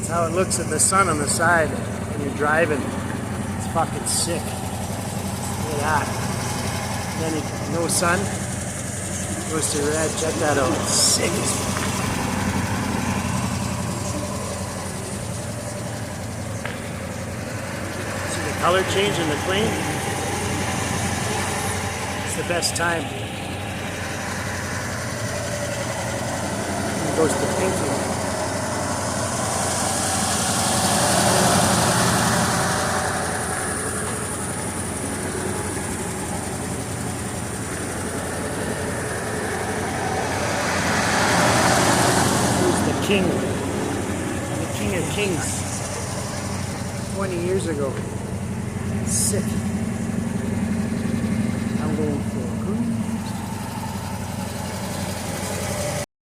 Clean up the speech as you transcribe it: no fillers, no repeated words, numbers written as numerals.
That's how it looks at the sun on the side when you're driving. It's fucking sick. Look at that. And then no sun. Goes to red. Check that out. It's sick. See the color change in the plane? It's the best time. It goes to pinky. King, the king of kings, 20 years ago. Sick.